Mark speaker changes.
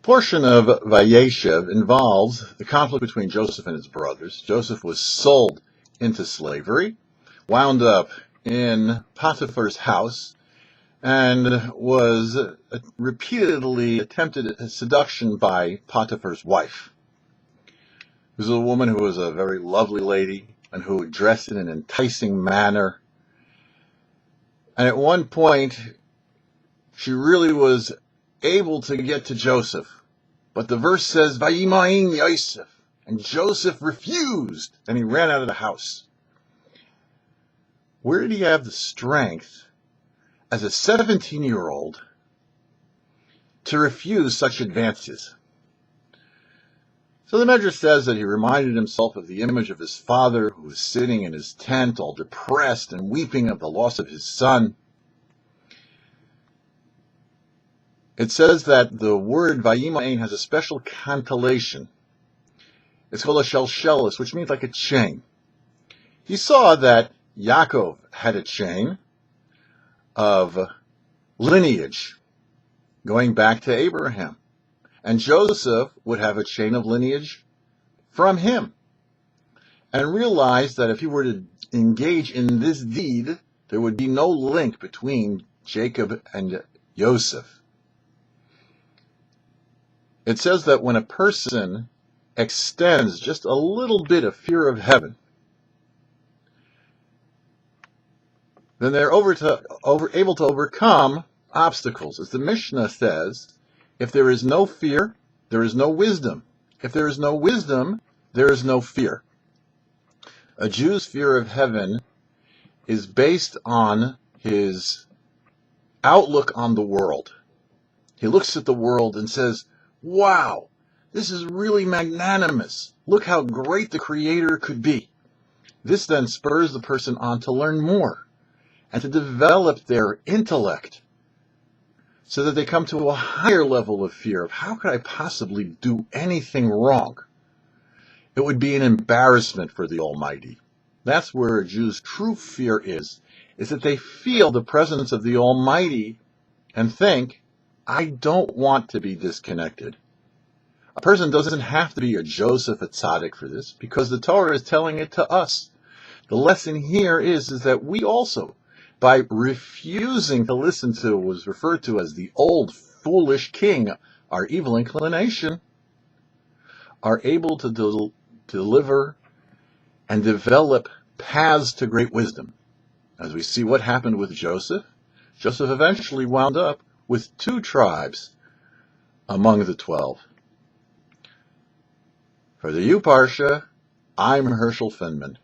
Speaker 1: Portion of Vayeshev involves the conflict between Joseph and his brothers. Joseph was sold into slavery, wound up in Potiphar's house, and was repeatedly attempted seduction by Potiphar's wife. This was a woman who was a very lovely lady and who dressed in an enticing manner. And at one point, she really was able to get to Joseph. But the verse says, Vayimain Yosef, and Joseph refused, and he ran out of the house. Where did he have the strength, as a 17-year-old, to refuse such advances? So the Medrash says that he reminded himself of the image of his father, who was sitting in his tent, all depressed and weeping of the loss of his son. It says that the word Vayimain has a special constellation. It's called a shelshelis, which means like a chain. He saw that Yaakov had a chain of lineage going back to Abraham. And Joseph would have a chain of lineage from him. And realized that if he were to engage in this deed, there would be no link between Jacob and Joseph. It says that when a person extends just a little bit of fear of heaven, then they're able to overcome obstacles. As the Mishnah says, if there is no fear, there is no wisdom. If there is no wisdom, there is no fear. A Jew's fear of heaven is based on his outlook on the world. He looks at the world and says, wow, this is really magnanimous. Look how great the Creator could be. This then spurs the person on to learn more and to develop their intellect so that they come to a higher level of fear of how could I possibly do anything wrong? It would be an embarrassment for the Almighty. That's where a Jew's true fear is that they feel the presence of the Almighty and think, I don't want to be disconnected. A person doesn't have to be a Joseph, a tzaddik for this, because the Torah is telling it to us. The lesson here is that we also, by refusing to listen to what was referred to as the old foolish king, our evil inclination, are able to deliver and develop paths to great wisdom. As we see what happened with Joseph, Joseph eventually wound up with 2 tribes among the 12. For the YouParsha, I'm Herschel Finman.